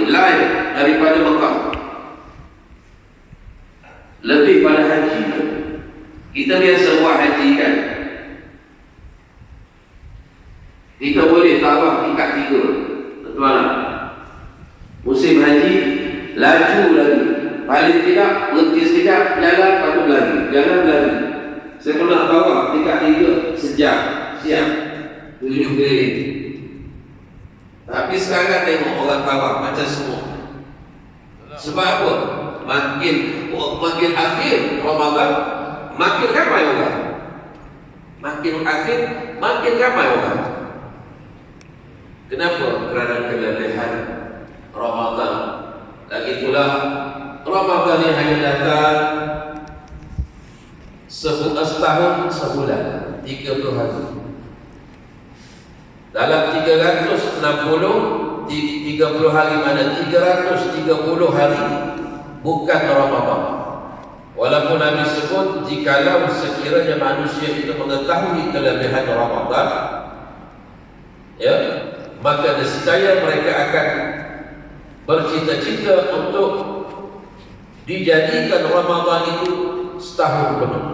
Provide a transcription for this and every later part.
live daripada Mekah. Lebih pada haji. Kita biasa buat haji kan, kita boleh tawaf tingkat 3. Tuan-tuan, musim haji laju lagi, paling tidak berhenti sekejap, jalan lepas tu berlari, jalan berlari. Saya pernah tawaf tingkat 3 sejam, siap 7 keliling. Tapi sekarang tengok orang tawaf macam semua. Sebab apa? Makin akhir Ramadan, makin ramai orang. Makin akhir, makin ramai orang. Kenapa? Kerana kelelahan Ramadan. Lagi pula Ramadan yang hanya datang setahun sebulan, 30 hari. Dalam 360, 30 hari mana? 330 hari bukan Ramadan. Walaupun Nabi sebut, jikalau sekiranya manusia itu mengetahui kelebihan Ramadan, ya, maka nescaya mereka akan bercita-cita untuk dijadikan Ramadan itu setahun penuh.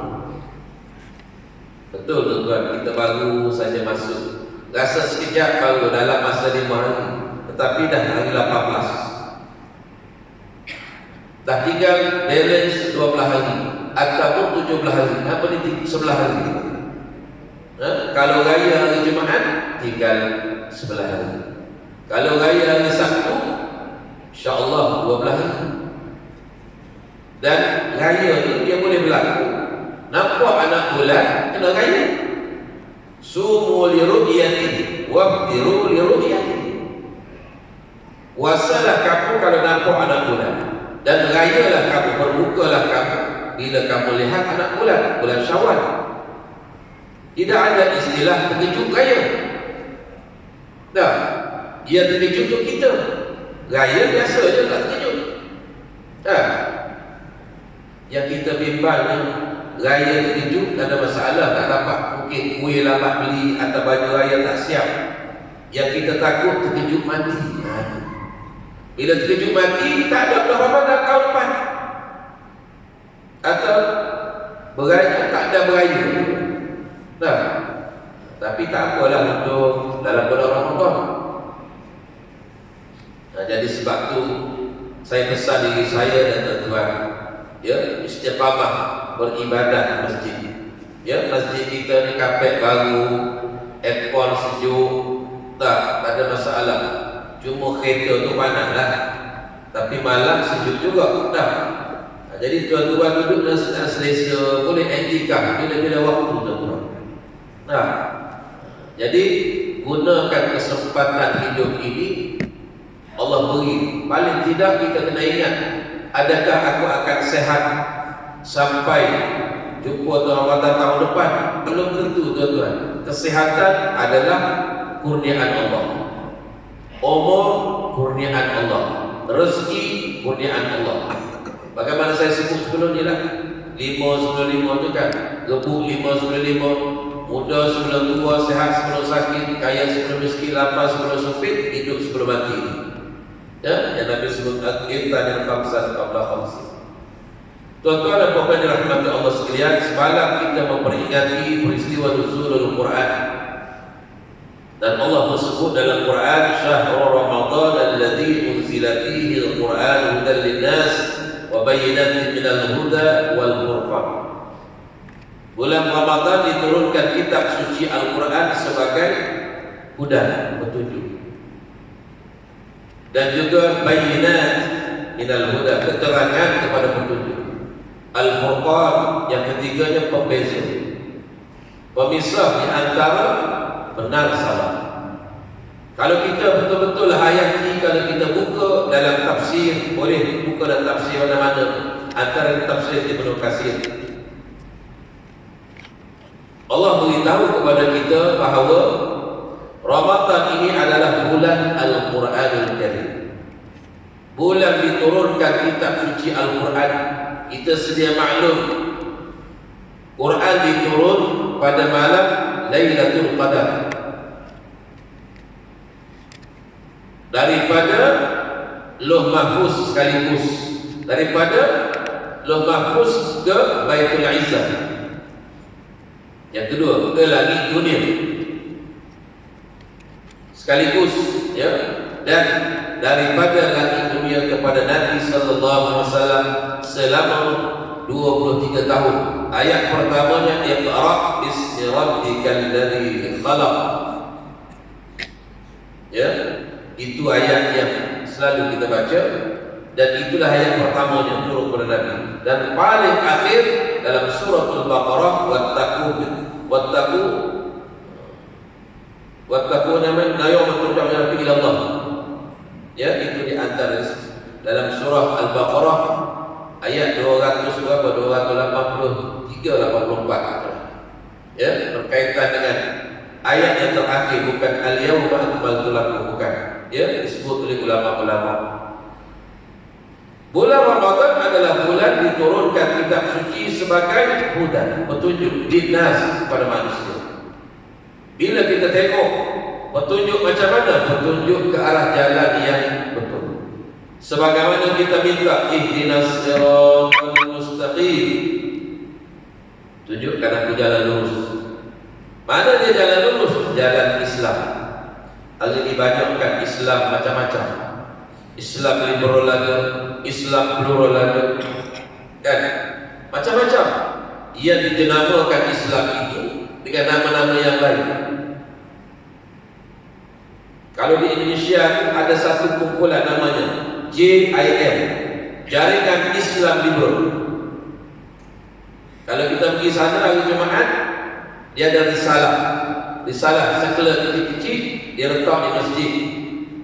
Betul tuan-tuan, kita baru saja masuk, rasa sekejap baru dalam masa 5 hari, tetapi dah hari 18, dah tinggal balance 12 hari ataupun 17 hari. Apa ni 11 hari? Kalau raya hari Jumaat tinggal 11 hari. Kalau raya hari Sabtu, insya-Allah 12 hari. Dan raya ni dia boleh berlaku. Nampak anak bulan, kena raya. Sumu li ru'yatihi waftiru li ru'yatihi. Puasalah kamu kalau nampak anak bulan, dan rayalah kamu, berbukalah kamu bila kamu lihat anak bulan, bulan Syawal. Tidak ada istilah terkejut raya. Dah, dia terkejut untuk kita. Raya biasa je, tak terkejut. Dah. Yang kita bimbang ni, raya terkejut, tak ada masalah, tak dapat mungkin kuih lambat beli atau baju raya tak siap. Yang kita takut terkejut mati. Bila terkejut mati, tak ada bulan Ramadan tahun depan, atau beraya, tak ada beraya. Nah, tapi tak apalah untuk dalam bulan Ramadan. Nah, jadi sebab tu saya pesan diri saya dan tuan-tuan, ya, istiqamah beribadah di masjid. Ya, masjid kita ni kapet baru, aircon sejuk, tak ada masalah. Cuma kereta tu panas lah, tapi malam sejuk juga dah. Jadi tuan-tuan duduk dan selesa, boleh iktikaf bila-bila waktu tuan-tuan. Nah, jadi gunakan kesempatan hidup ini Allah beri. Paling tidak kita kena ingat, adakah aku akan sehat sampai jumpa Ramadan tahun depan? Belum tentu tuan-tuan. Kesehatan adalah kurniaan Allah. Umur kurniaan Allah, rezeki kurniaan Allah. Bagaimana saya sebut sebelum ni lah, 5-95 tu kan, gebuk 5-95, muda sebelum tua, sehat sebelum sakit, kaya sebelum miskin, lapar sebelum sempit, hidup sebelum mati. Ya, yang Nabi sebut al-irta dan khamsan qabla khamsin. Tuan-tuan dan puan-puan dirahmati Allah sekalian, semalam kita memperingati peristiwa nuzulul Quran. Dan Allah bersebut dalam Quran, syahrul Ramadan alladzi unzila fihi al-Quran hudan lin-nas wa bayyinatin minal huda wal furqan. Bulan Ramadan diturunkan kitab suci Al-Quran sebagai hudan, petunjuk, dan juga bayyinat minal huda, keterangan kepada petunjuk. Al-Furqan yang ketiganya pembeza, pemisah di antara benar salah. Kalau kita betul-betul hayati, kalau kita buka dalam tafsir, boleh buka dalam tafsir mana-mana, antara tafsir Ibnu Katsir, Allah beritahu kepada kita bahawa Ramadan ini adalah bulan Al-Quranul Karim, bulan diturunkan kitab suci Al-Quran. Kita sedia maklum, Quran diturun pada malam Lailatul Qadar. Daripada Lauh Mahfuz sekaligus, daripada Lauh Mahfuz ke Baitul Izzah. Yang kedua, ke langit dunia sekaligus, ya. Dan daripada langit dunia kepada Nabi sallallahu alaihi wasallam selama 23 tahun. Ayat pertamanya, Iqra bismi rabbikal ladzi khalaq. Ya, itu ayat yang selalu kita baca, dan itulah ayat pertamanya turun kepada Nabi. Dan paling akhir dalam surah Al-Baqarah, wattaqu yawman turja'una fihi ila Allah. Ya, itu di antara dalam surah Al-Baqarah ayat 283-84. Ya, berkaitan dengan ayat yang terakhir, bukan al-yawma akmaltu lakum, bukan. Ya, disebut oleh ulama-ulama. Bulan Ramadan adalah bulan diturunkan kitab suci sebagai hudan, petunjuk dinas kepada manusia. Bila kita tengok petunjuk macam mana? Petunjuk ke arah jalan yang betul. Sebagaimana kita minta ihdinas siratal mustaqim, tunjukkan aku jalan lurus. Mana dia jalan lurus? Jalan Islam. Hari ini banyakkan Islam macam-macam. Islam liberal ada, Islam plural ada, kan? Macam-macam yang dinamakan Islam itu dengan nama-nama yang lain. Kalau di Indonesia ada satu kumpulan namanya JIM, Jaringan Islam Liberal. Kalau kita pergi sana hari Jumaat, dia ada risalah sekela kecil-kecil, dia letak di masjid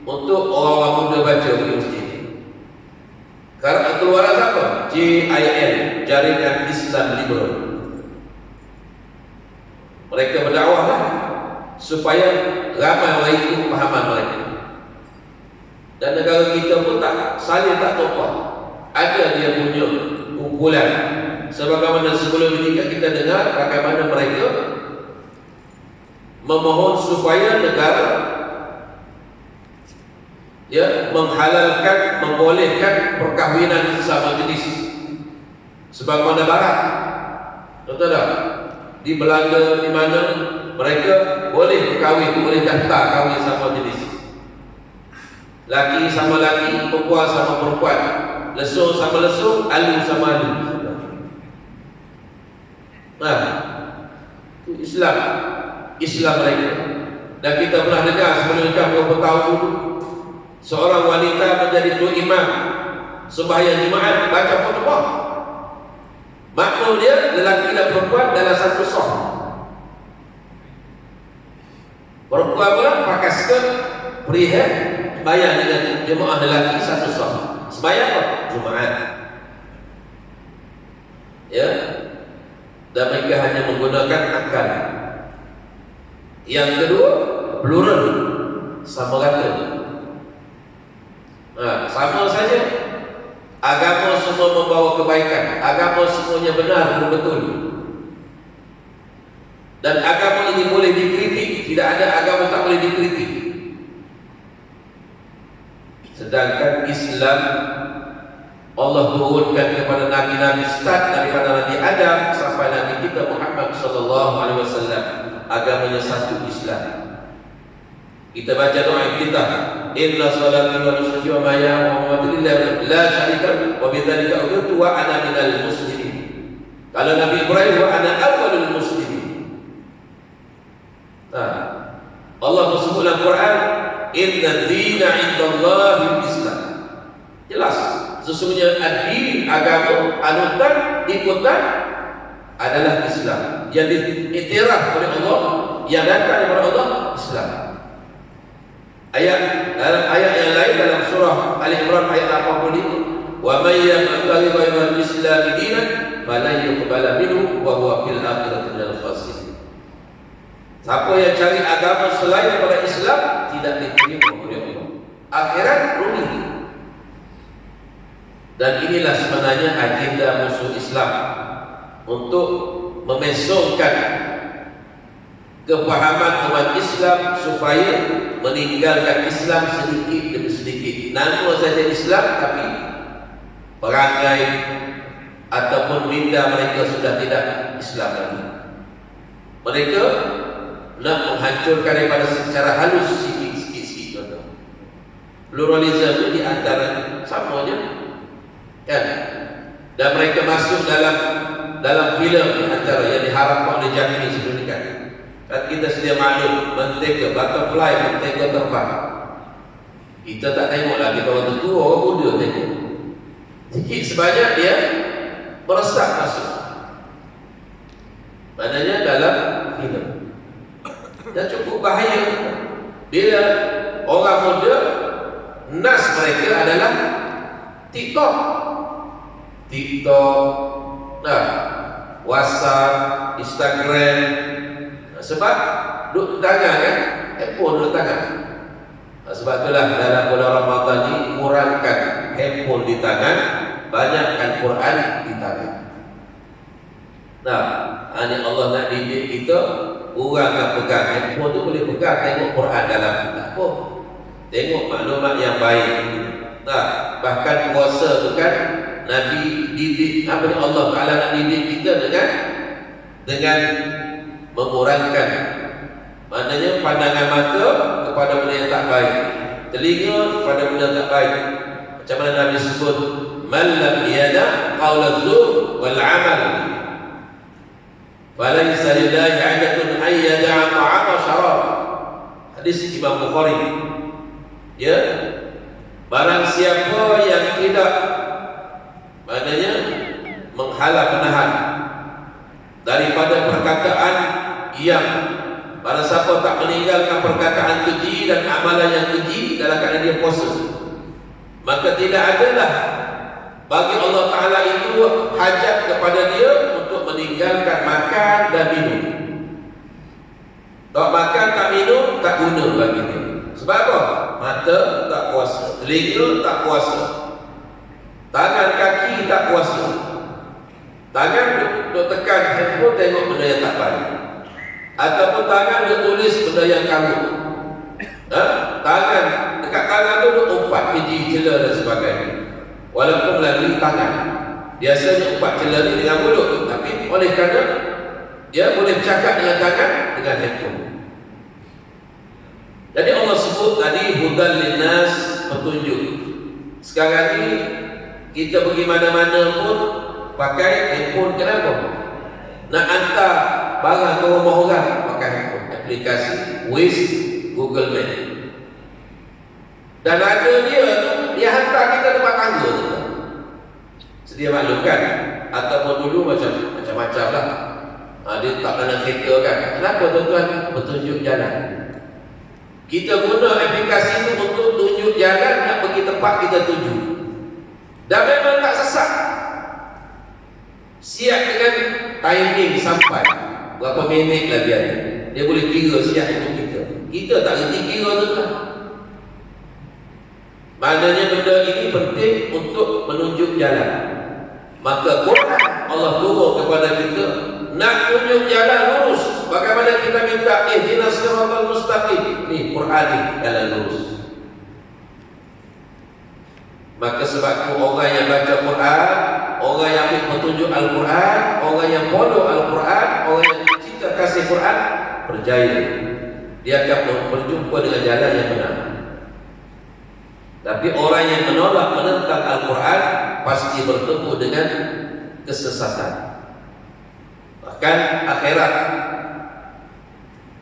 untuk orang-orang muda baca di masjid. Keluaran apa? JIM, Jaringan Islam Liberal. Mereka berdakwahlah supaya ramai orang ikut pahaman mereka. Dan negara kita pun tak saling tak tokoh. Ada dia punya kumpulan. Sebagaimana sebelum ini kita dengar bagaimana mereka memohon supaya negara menghalalkan, membolehkan perkahwinan sesama jenis. Sebagaimana Barat, betul tak? Di Belanda, di mana mereka boleh berkahwin, boleh daftar kahwin sama jenis. Laki sama laki, perempuan sama perempuan, lesung sama lesung, alu sama alu. Nah, itu Islam mereka. Dan kita pernah dengar sebelum beberapa tahun dulu, seorang wanita menjadi tua imam sembahyang Jumaat, baca khutbah. Makmum dia lelaki dan perempuan dalam satu saf. Perempuan pula pakai skirt, perihal, bayar dengan jemaah lelaki satu saf. Sembahyang apa? Jumaat. Ya. Dan mereka hanya menggunakan akal. Yang kedua, plural, sama rata. Sama saja. Agama semua membawa kebaikan. Agama semuanya benar dan betul. Dan agama ini boleh dikritik. Tidak ada agama tak boleh dikritik. Sedangkan Islam, Allah turunkan kepada Nabi-Nabi start daripada Nabi Adam sampai Nabi kita Muhammad sallallahu alaihi wasallam. Agamanya satu, Islam. Kita baca doa kita, inna salati wa nusuki wa maya wa mamati lillahi la syarika wa bidzalika umirtu wa ana minal muslimin. Kalau Nabi Ibrahim, wa ana awwalul muslimin. Allah bersebut dalam Quran, inna dina indallahi Islam. Jelas, sesungguhnya ad-din, agama, anutan, ikutan adalah Islam. Yang diiktiraf oleh Allah, yang datang daripada Allah, Islam. Dalam ayat yang lain dalam surah Al-Imran ayat 85, wa may yabtaghi ghayra al-islam dinan falan yuqbala minhu wa huwa fil akhirati minal khasirin. Siapa yang cari agama selain daripada Islam tidak diterima oleh Allah. Akhirat rugi. Dan inilah sebenarnya agenda musuh Islam untuk memesongkan kepahaman umat Islam supaya meninggalkan Islam sedikit demi sedikit. nama saja Islam, tapi perangai ataupun minda mereka sudah tidak Islam lagi. Mereka nak menghancurkan daripada secara halus sikit-sikit. Pluralisme itu di antara sama je, kan? Dan mereka masuk dalam filem di antara yang diharapkan oleh Jahmi sebelum ni kan. Kan kita sedia maklum mentega butterfly, mentega terbang. Kita tak tengok lagi orang tua, orang muda tengok. Sikit sebanyak dia meresap masuk. Maknanya dalam filem. Dan cukup bahaya bila orang muda nas mereka adalah TikTok, WhatsApp, Instagram. Sebab duduk tangan kan, handphone duduk tangan. Sebab itulah dalam bulan Ramadan ni kurangkan handphone di tangan, banyakkan Quran di tangan. Ini Allah nak didik kita, orang nak pegang handphone tu boleh pegang, tengok Quran dalam tak apa. Tengok maklumat yang baik. Bahkan puasa tu kan Nabi didik, apa ni, Allah Ta'ala nak didik kita dengan mengurangkan, maknanya pandangan mata kepada benda yang tak baik, telinga kepada benda yang tak baik. Macam mana Nabi sebut, man lam yada qawla zur wal amal falaysa lillahi hajatun an yada'a ta'ama syarab. Hadis Imam Bukhari. Ya, barang siapa yang tidak, maknanya menghalang menahan daripada perkataan yang, barang siapa tak meninggalkan perkataan keji dan amalan yang keji dalam keadaan dia puasa, maka tidak adalah bagi Allah Ta'ala itu hajat kepada dia untuk meninggalkan makan dan minum. Tak makan tak minum tak guna bagi dia. Sebab apa? Mata tak puasa, telinga tak puasa, tangan kaki tak puasa. Tangan duk tekan handphone tengok benda yang tak baik, ataupun tangan duk tulis benda yang kamu. Tangan, dekat tangan tu duk umpat keji, cela dan sebagainya. Walaupun melalui tangan, biasanya umpat cela ni dengan mulut, tapi oleh kerana dia boleh bercakap dengan tangan, dengan handphone. Jadi Allah sebut tadi hudan linnas, petunjuk. Sekarang ni kita pergi mana-mana pun pakai handphone. Kenapa? Nak hantar barang ke rumah orang pakai handphone, aplikasi Waze, Google Map. Dan ada dia hantar kita tempat tangga tu. Sedia maklum kan? Ataupun dulu macam-macam lah. Dia tak kena kereta kan? Kenapa tuan-tuan? Petunjuk jalan. Kita guna aplikasi itu untuk tunjuk jalan nak pergi tempat kita tuju. Dan memang tak sesat. Siap dengan timing sampai berapa minit lah dia boleh kira siap untuk kita. Kita tak reti kira tu kan. Maknanya benda ini penting untuk menunjuk jalan. Maka Quran Allah turun kepada kita nak tunjuk jalan lurus. Bagaimana kita minta ihdinas siratal mustaqim, ni Quran ni jalan lurus. Maka sebab itu orang yang baca Quran, orang yang petunjuk Al-Quran, orang yang follow Al-Quran, orang yang cinta kasih Quran, berjaya. Dia akan berjumpa dengan jalan yang benar. Tapi orang yang menolak, menentang Al-Quran pasti bertemu dengan kesesatan. Bahkan akhirat,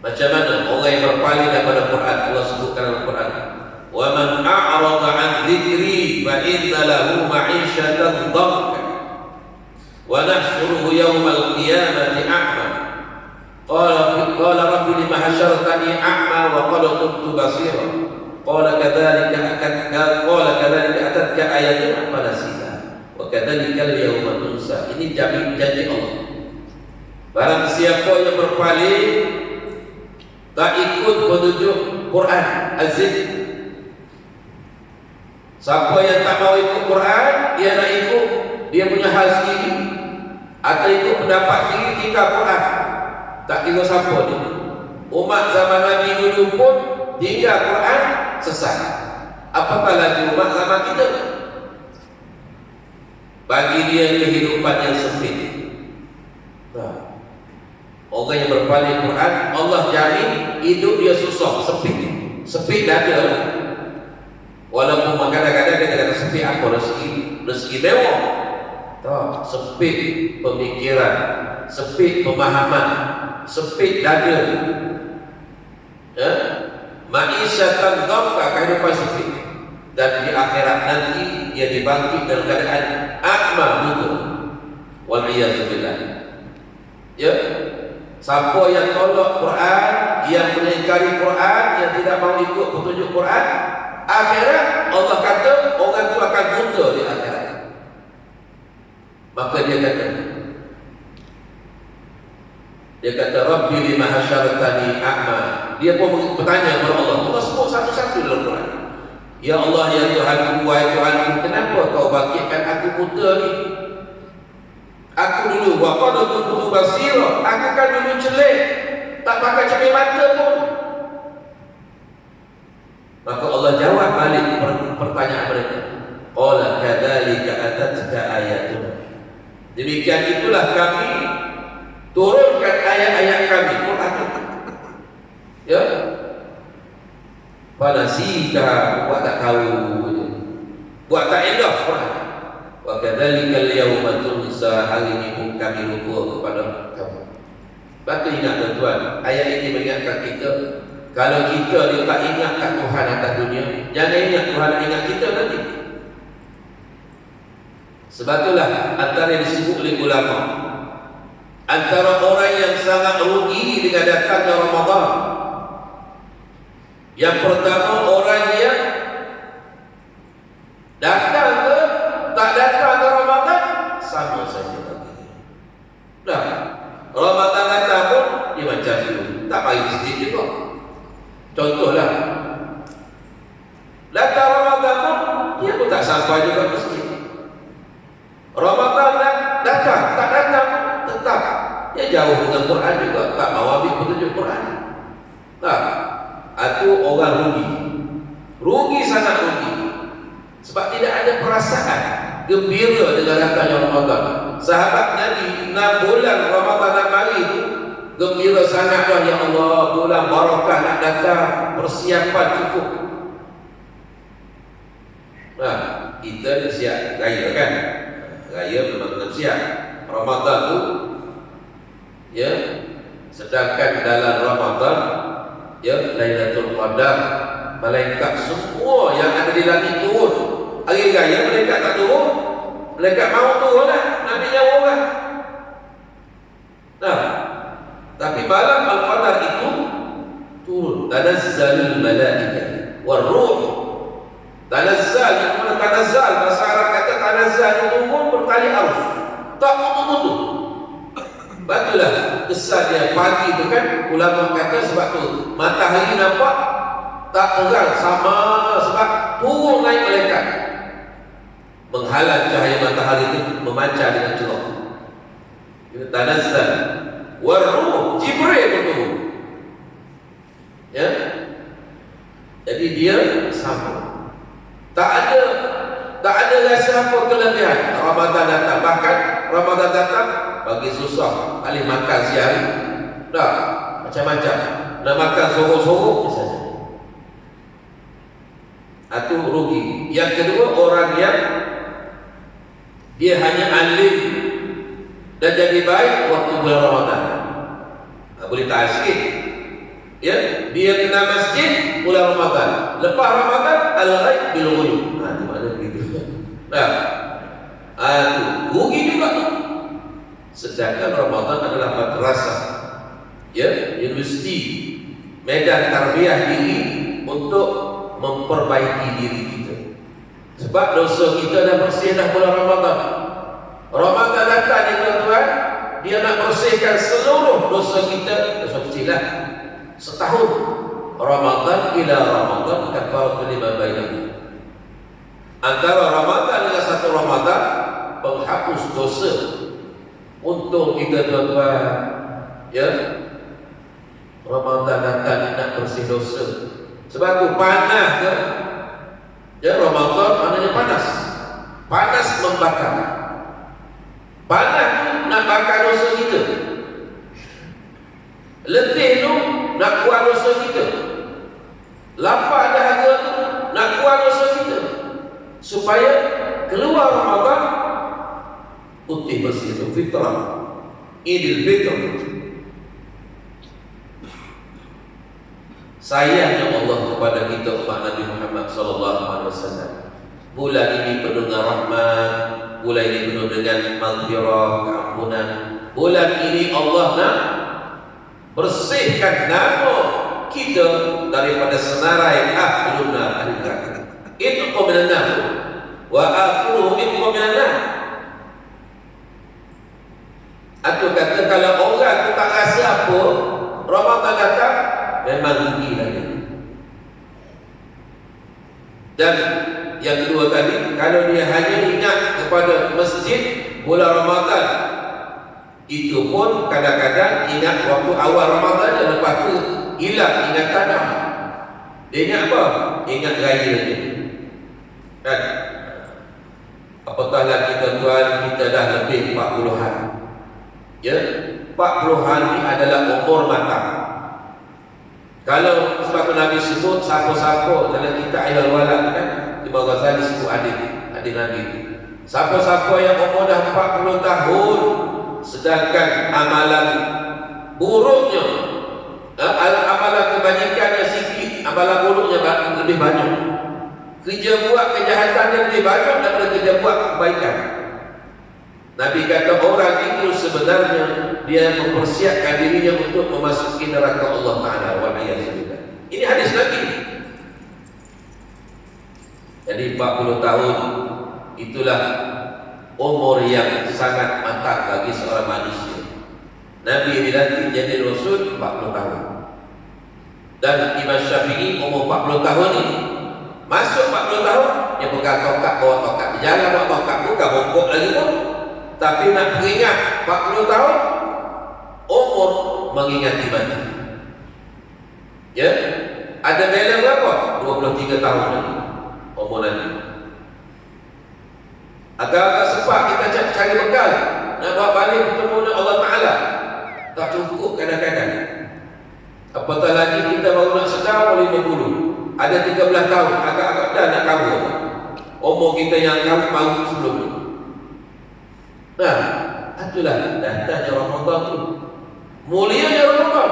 macam mana orang yang berpaling daripada Quran, Allah sebutkan dalam Quran, wa man a'rada 'an dzikri fa inna lahu ma'isyatan dhanka wa nahsyuruhu yawmal qiyamati a'ma qala rabbi lima hasyartani a'ma wa qad kuntu basira qala kadzalika atatka ayatuna fanasita wa kadzalika al-yawma tunsa. Ini janji Allah. Barang siapa yang berpaling, tak ikut petunjuk Quran Aziz. Siapa yang tak mau ikut Quran, dia nak ikut dia punya hal sendiri atau ikut pendapat sendiri, tinggal Quran. Tak kira siapa dia. Umat zaman Nabi dulu pun tinggal Quran sesat. Apakah lagi umat zaman kita? Bagi dia kehidupan yang sempit. Nah, orang yang berpaling Quran, Allah jamin hidup dia susah, sempit. Sempit dada. Walaupun kadang-kadang dia kata sempit apa rezeki mewah. Tak, sempit pemikiran, sempit pemahaman, sempit dada. Ya? Ma'isyatan dhamka, kehidupan sempit. Dan di akhirat nanti dia dibangkit dalam keadaan a'ma buta. Wal'iyadzubillah. Ya, siapa yang tolak Quran, yang mengingkari Quran, yang tidak mau ikut petunjuk Quran, akhirat Allah kata orang itu akan buta di akhirat. Maka dia kata Rabbi lima hasyartani a'ma. Dia pun bertanya kepada Allah. Allah sebut satu-satu dalam Quran. Ya Allah, ya Tuhanku, wahai Tuhanku, kenapa kau bangkitkan aku buta ni? Aku dulu waqad kuntu basira, aku kan dulu celik, tak pakai cermin mata pun. Maka Allah jawab balik pertanyaan mereka. Qala kadzalika atatka ayatuna. Demikian itulah kami turunkan ayat-ayat kami, Quran. Ya. Fanasika, buat tak tahu, buat tak indah Quran. Wa kadzalika al-yawma tunsa, hari ini pun kami lupa kepada kamu. Maka ingat tuan, ayat ini mengingatkan kita, kalau kita tak ingatkan Tuhan atas dunia, jangan ingat Tuhan ingat kita nanti. Sebab itulah antara yang disebut oleh ulama, antara orang yang sangat rugi dengan datangnya Ramadan. Yang pertama, orang yang datang ke tak datang ke Ramadan sama saja bagi. Dah, Ramadan datang pun dia macam itu, tak pergi masjid juga. Contohlah, datang Ramadan pun dia pun tak sampai juga masjid. Ramadan datang, tak datang tetap dia jauh dengan Quran juga, tak mau ambil petunjuk Quran. Tak, itu orang rugi sangat rugi. Sebab tidak ada perasaan gembira dengan datangnya Ramadan. Sahabat Nabi 6 bulan Ramadan nak mari itu gembira sangatlah, ya Allah, bulan barakah nak datang, persiapan cukup. Nah, kita siap raya kan? Raya memang siap. Ramadan tu ya, sedangkan dalam Ramadan ya, Lailatul Qadar, malaikat semua yang ada di langit turun. Hari raya malaikat tak turun, malaikat mau turun lah, Nabi nyawa lah. Nah, tapi malam Al-Qadar itu turun. Tanazzalul malaikah war-ruh. Tanazzal, yang mana tanazzal, bahasa Arab kata tanazzal itu turun bertali arus, tak putus-putus. Batulah kesan dia pagi itu kan, ulama kata sebab tu matahari nampak tak terang sama, sebab turun naik malaikat menghalang cahaya matahari itu memancar dengan cerah. Itu tanazzal waruh, Jibril pun turun. Ya, jadi dia sama. Tak ada rasa apa kelebihan. Ramadan datang, bahkan Ramadan datang bagi susah, alih makan siang dah macam-macam, nak makan sorok-sorok saja. Itu rugi. Yang kedua, orang yang dia hanya alim dan jadi baik waktu bulan Ramadan, boleh tahan sikit. Ya, dia kena masjid bulan Ramadan, lepas Ramadan al-ghaib bil ghuyub. Itu makna begitu. Nah, rugi juga tu. Sedangkan Ramadan adalah madrasah, ya, universiti, medan tarbiyah diri untuk memperbaiki diri kita. Sebab dosa kita dah bersih dah bulan Ramadan. Ramadan datang ni tuan-tuan, dia nak bersihkan seluruh dosa kita, dosa kecil lah. Setahun Ramadan ila Ramadan kafaratu lima bainahu. Antara Ramadan dengan satu Ramadan penghapus dosa untuk kita tuan-tuan. Ya, Ramadan datang nak bersih dosa. Sebab tu panah ke Ya, Ramadan maknanya panas. Panas membakar. Panas tu nak bakar dosa kita. Letih tu nak kuat dosa kita. Lapar dahaga tu nak kuat dosa kita. Supaya keluar Ramadan putih bersih itu fitrah. Idul Fitr. Sayangnya Allah kepada kita umat Nabi Muhammad SAW. Bulan ini penuh dengan rahmat, bulan ini penuh dengan maghfirah, keampunan. Bulan ini Allah nak bersihkan nama kita daripada senarai ahluna ahli neraka. Itu qamilan nar. Wa akhiruhum qamilan nar. Aku kata kalau orang tu tak rasa apa, Ramadan datang memang rugi lagi. Dan yang kedua tadi, kalau dia hanya ingat kepada masjid bulan Ramadan, itu pun kadang-kadang ingat waktu awal Ramadan dan lepas tu hilang ingatan dah. Dia ingat apa? Ingat raya je. Kan? Apatah lagi tuan-tuan, kita dah lebih 40-an. Ya, 40-an ni adalah umur matang. Kalau sebab Nabi sebut siapa-siapa dalam kitab Ahlul Walad kan, Imam Ghazali sebut adik Nabi. Siapa-siapa yang umur dah 40 tahun sedangkan amalan buruknya, amalan kebajikannya sikit, amalan buruknya lebih banyak. Kerja buat kejahatannya lebih banyak daripada kerja buat kebaikan. Nabi kata orang itu sebenarnya dia mempersiapkan dirinya untuk memasuki neraka Allah Ta'ala. Ini hadis Nabi. Jadi 40 tahun itulah umur yang sangat matang bagi seorang manusia. Nabi dilantik jadi Rasul 40 tahun. Dan Imam Syafi'i umur 40 tahun ini, masuk 40 tahun dia pegang tongkat, bawa tongkat, jalan bawa tongkat, bukan bongkok lagi pun. Tapi nak peringat 40 tahun umur mengingati mati. Ya, ada bela berapa? 23 tahun lagi umur nanti. Agak-agak sempat kita cari bekal nak bawa balik bertemu dengan Allah Ta'ala, tak cukup kadang-kadang. Apatah lagi kita baru nak sedar 50, ada 13 tahun agak-agak dah nak kahwin. Umur kita yang baru sebelum ni. Nah, itulah datangnya Ramadan tu. Mulianya Ramadan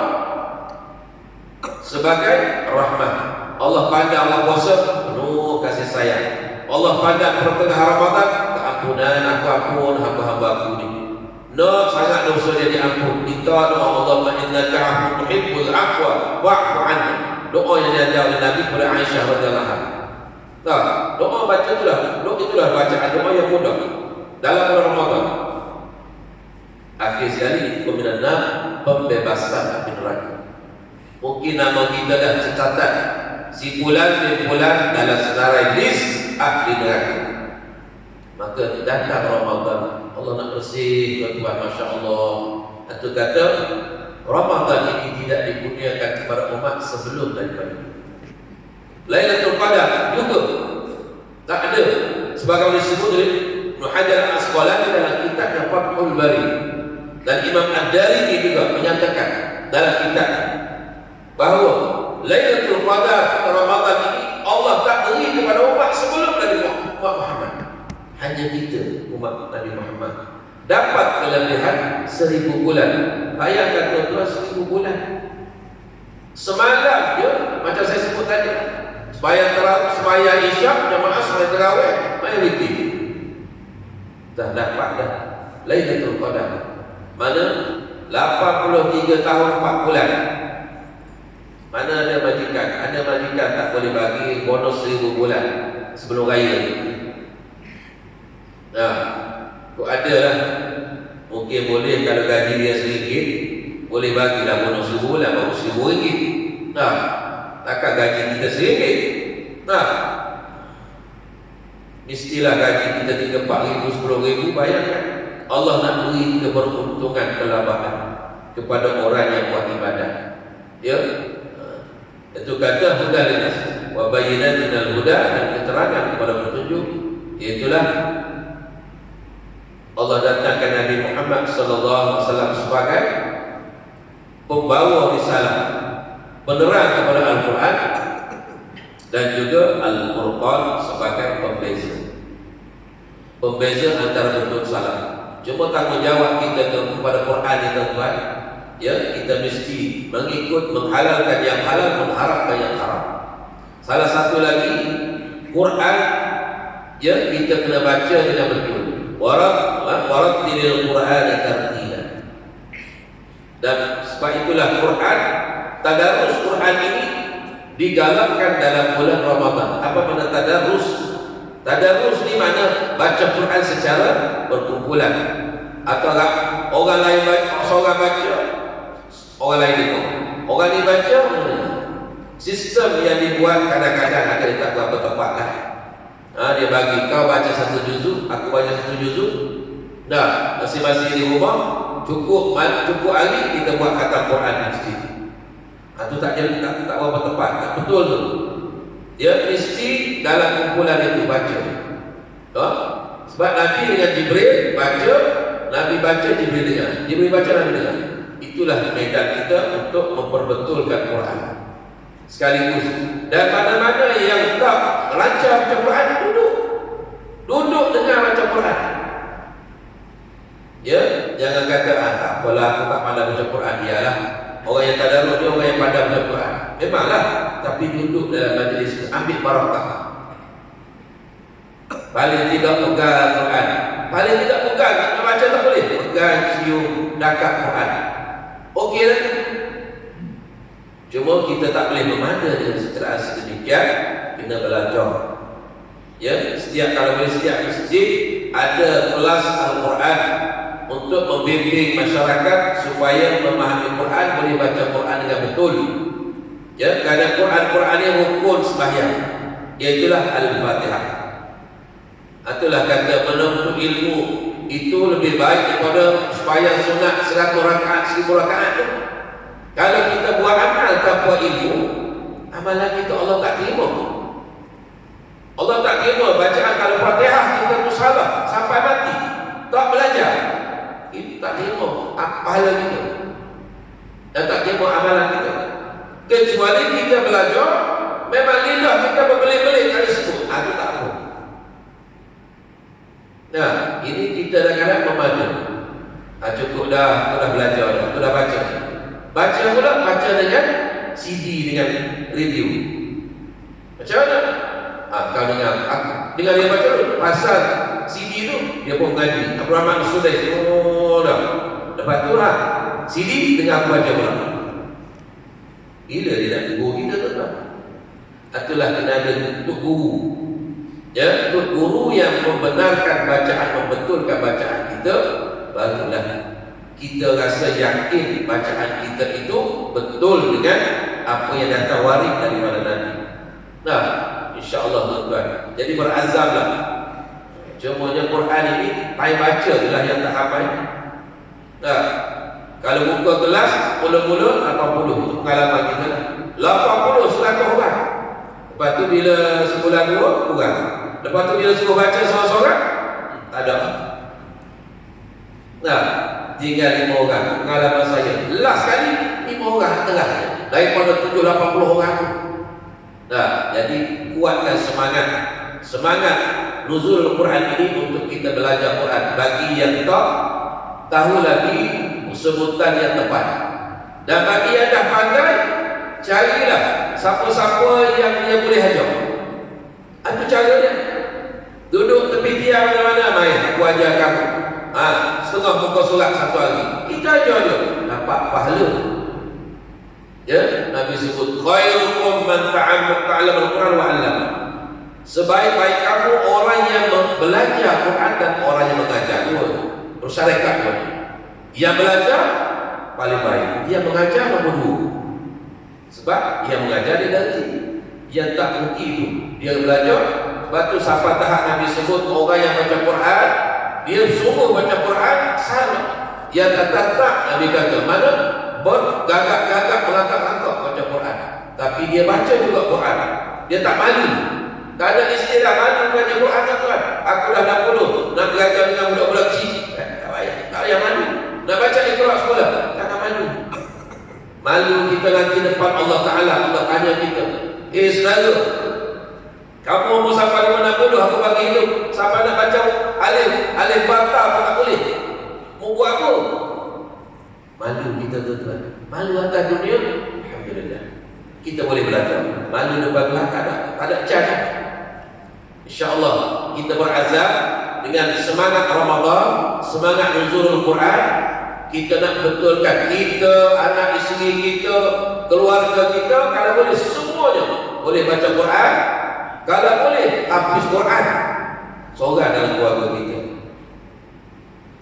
sebagai rahmat. Allah pandang Allah puasa penuh kasih sayang. Allah pandang pertengahan Ramadan keampunan, aku ampun hamba-hamba aku ni. Nak sangat dosa dia diampun. Minta doa Allah, innaka afuwwun tuhibbul afwa fa'fu anni. Doa yang diajar oleh Nabi kepada Aisyah radhiyallahu anha. Nah, doa baca itulah bacaan doa yang mudah dalam bulan Ramadan. Akhir sekali peminatnya pembebasan api neraka. Mungkin nama kita dah tercatat si bulan dalam senarai list ahli neraka. Maka datang Ramadan, Allah nak bersih tuan-tuan, Masya Allah. Itu kata Ramadan ini tidak dikurniakan kepada umat sebelum daripada Lailatul Qadar juga tak ada. Sebagaimana disebut oleh Ibnu Hajar Al-Asqalani dalam kitabnya Fathul Bari, dan Imam Ad-Darimi juga menyatakan dalam kitab bahawa Lailatul Qadar Ramadan ini Allah tak beri kepada umat sebelum Nabi Muhammad. Hanya kita umat Nabi Muhammad dapat kelebihan 1000 bulan. Bayangkan tuan-tuan, 1000 bulan. Semalam je macam saya sebut tadi, sembahyang Isyak jemaah sembahyang tarawih majoriti dah dapat dah Lailatul Qadar. Mana 83 tahun 4 bulan. Mana ada majikan tak boleh bagi bonus 1000 bulan sebelum raya. Nah, kok ada lah. Mungkin boleh kalau gaji dia RM1, boleh bagilah bonus 1000 bulan baru RM1000. Nah, takkan gaji kita RM1. Nah, mestilah gaji kita 3, 4,000, 10,000. Bayangkan Allah nak beri keberuntungan, kelabahan kepada orang yang buat ibadah. Ya, itu kata hudalinas wa wa bayyinatin al-huda, dan keterangan kepada petunjuk. Itulah Allah datangkan Nabi Muhammad sallallahu alaihi wasallam sebagai pembawa risalah, penerang kepada Al-Quran, dan juga Al-Furqan sebagai pembeza antara betul salah. Cuma tanggungjawab kita kepada Quran ni tuan-tuan, ya, kita mesti mengikut, menghalalkan yang halal, mengharapkan yang haram. Salah satu lagi, Quran, ya, kita kena baca dengan betul. Warattilil Qur'ana tartila. Dan sebab itulah Quran, tadarus Quran ini digalakkan dalam bulan Ramadan. Apa makna tadarus? Tadarus ni mana baca Quran secara berkumpulan, atau orang lain baca, seorang baca, orang lain tengok, orang ni baca. Sistem yang dibuat kadang-kadang ada tak berapa tepat lah. Dia bagi kau baca satu juzuk, aku baca satu juzuk, dah masing-masing di rumah cukup hari kita buat khatam Quran di masjid. Itu tak jadi, tak berapa tepat, tak betul tu. Dia mesti dalam kumpulan itu baca. Sebab Nabi dengan Jibril baca, Nabi baca, Jibril dengar, Jibril baca, Nabi dengar. Itulah medan kita untuk memperbetulkan Quran sekaligus. Dan mana-mana yang tak lancar baca Quran, duduk dengar baca Quran. Ya, jangan kata tak apalah, aku tak pandai baca Quran. Iyalah, orang yang tadarus dia orang yang pandai baca Quran. Memanglah, tapi duduk dalam majlis, ambil barakah. Paling tidak pegang Quran, paling tidak pegang, nak baca tak boleh, pegang, cium, dekat Quran. Okey lah. Cuma kita tak boleh memandang dengan secara sedemikian, kena belajar. Ya, kalau boleh setiap masjid ada kelas Al-Quran untuk membimbing masyarakat supaya memahami Quran, boleh baca Quran dengan betul. Ya, kerana Quran ini rukun sembahyang, iaitulah Al-Fatihah. Itulah kata menempuh ilmu itu lebih baik daripada sembahyang sunat 100 rakaat, 1000 rakaat tu. Kalau kita buat amal tanpa ilmu, amalan kita Allah tak terima. Allah tak terima bacaan. Kalau Fatihah kita tu salah sampai mati, tak belajar, itu tak terima pahala kita, dan tak terima amalan kita. Kecuali kita belajar, memang lidah kita berbelit-belit kali sebut, itu tak apa. Nah, ini kita kadang-kadang memadu. Cukup dah, aku dah belajar, aku dah baca. Baca pula, baca dengan CD, dengan radio. Macam mana? Kau dengar dia baca tu, pasal CD tu dia pun mengaji. Abdul Rahman Sudaih, dah. Lepas tu lah CD dengar aku baca pula. Gila dia nak guru kita tu tak? Itulah kena ada untuk guru. Ya, untuk guru yang membenarkan bacaan, membetulkan bacaan kita, barulah kita rasa yakin bacaan kita itu betul dengan apa yang datang waris daripada Nabi. Nah, insya-Allah tuan-tuan. Jadi berazamlah. Cumanya Quran ini time baca adalah yang tak hafal. Nah, kalau buka kelas mula-mula 80 itu pengalaman kita. 80 100 orang. Lepas tu bila sebulan dua kurang. Lepas tu bila suruh baca seorang-seorang tak ada. Nah, tinggal 5 orang. Pengalaman saya last kali 5 orang tengah daripada 7-80 orang. Nah, jadi kuatkan semangat nuzul Quran ini untuk kita belajar Quran. Bagi yang tak tahu lagi sebutan yang tepat, dan bagi yang dah pandai, carilah siapa-siapa yang dia boleh ajar. Itu caranya. Duduk tepi tiang mana-mana, main aku ajar kamu. Setengah muka surat satu hari, kita ajar je, dapat pahala. Ya, Nabi sebut khairukum man ta'allama al-Quran wa 'allama. Sebaik-baik kamu orang yang belajar Quran dan orang yang mengajar. Dua bersyarikat. Yang belajar paling baik, dia mengajar nombor 2. Sebab yang mengajar dia ganti. Yang tak berhenti itu dia belajar. Sebab tu sampai tahap Nabi sebut orang yang baca Quran, dia sungguh baca Quran sama. Yang kata tak, Nabi kata mana bergagak-gagak melangkah-langkah baca Quran, tapi dia baca juga Quran. Dia tak malu. Tak ada istilah malu baca Quran tuan. Aku dah 60, nak belajar dengan budak-budak kecil. Tak payah malu. Nak baca Iqra sekolah, jangan malu. Malu kita nanti depan Allah Ta'ala. Allah tanya kita, saudara, kamu umur sampai 60, aku bagi hidup. Sampai nak baca alif bata pun tak boleh. Mau buat apa? Malu kita tuan. Malu atas dunia, alhamdulillah, kita boleh belajar. Malu depan Tuhan tak ada cara. InsyaAllah kita berazam dengan semangat Ramadan, semangat nuzulul Quran. Kita nak betulkan kita, anak isteri kita, keluarga kita, kalau boleh semuanya boleh baca Quran. Kalau boleh habis Quran seorang dalam keluarga kita.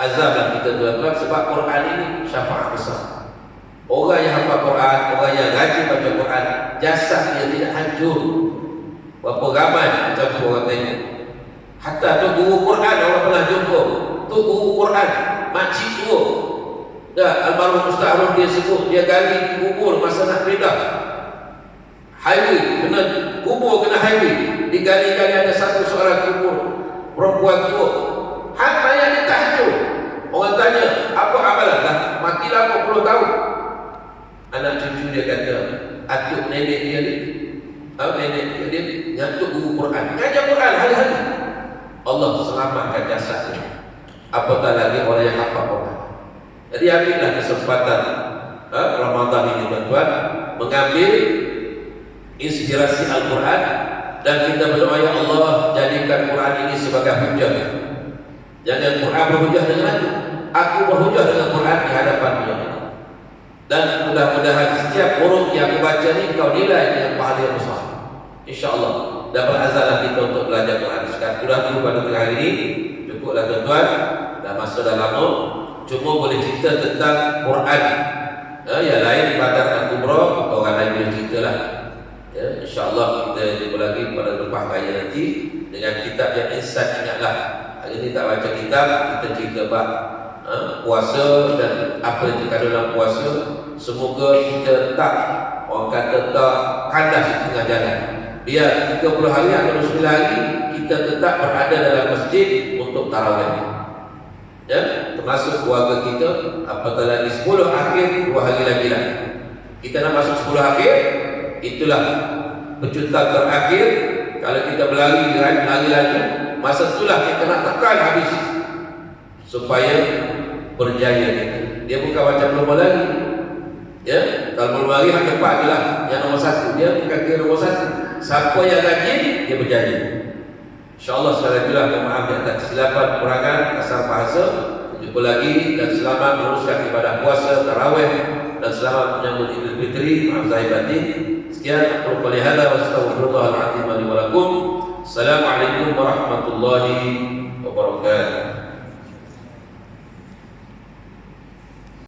Azamlah kita tuan-tuan, sebab Quran ini syafaat besar. Orang yang hafal Quran, orang yang rajin baca Quran, jasad dia tidak hancur. Berapa ramai macam tu orang tanya. Hatta tu guru Quran orang pernah jumpa. Tu guru Quran, makcik tua. Dah almarhum Ustaz Harun dia sebut, dia gali kubur masa nak pindah highway, kena kubur, kena highway, digali-gali ada satu seorang kubur perempuan tua. Hak mayat dia tak hancur. Orang tanya, apa amalan? Dah mati lah 40 tahun. Anak cucu dia kata, atuk nenek dia ni, nenek dia nyantuk guru Quran, ngajar Quran hari-hari. Allah selamatkan jasad dia. Apatah lagi orang yang hafal Quran. Jadi ambillah kesempatan Ramadan ini tuan-tuan, mengambil inspirasi Al-Quran, dan kita berdoa, ya Allah, jadikan Quran ini sebagai hujah. Jangan Quran berhujah dengan aku berhujah dengan Quran di hadapan dia. Dan mudah-mudahan setiap huruf yang aku baca ni kau nilai dengan pahala yang besar, InsyaAllah. Dan berazamlah kita untuk belajar Quran. Sekarang sudah dulu pada tengah hari ini, cukuplah tuan-tuan, dah masa dah lama. Cuma boleh cerita tentang Quran. Yang lain Badar dan Kubra, orang lain boleh cerita lah. InsyaAllah kita jumpa lagi pada lepas raya nanti dengan kitab yang insan. Ingatlah, hari ini tak baca kitab, kita cerita bab puasa dan apa yang kita dalam puasa. Semoga kita tak, orang kata, tak kandas di tengah jalan. Biar 30 hari atau 9 hari kita tetap berada dalam masjid untuk tarawih. Ya, termasuk keluarga kita. Apatah lagi 10 akhir, 2 hari lagi lah kita nak masuk 10 akhir. Itulah pecutan terakhir. Kalau kita berlari lagi, masa itulah kita nak tekan habis supaya berjaya kita. Dia bukan macam lomba lagi. Ya, kalau belum lari hak cepat je lah yang nombor 1. Dia bukan kira nombor 1. Siapa yang rajin, dia berjaya. InsyaAllah sekali lagi lah, maaf di atas kesilapan, kurangan, kasar bahasa. Jumpa lagi dan selamat meneruskan ibadah puasa, tarawih, dan selamat menyambut Idul Fitri. Maaf zahir batin. Sekian, aku qali hadza wa astaghfirullahal azim li wa lakum. Assalamualaikum warahmatullahi wabarakatuh.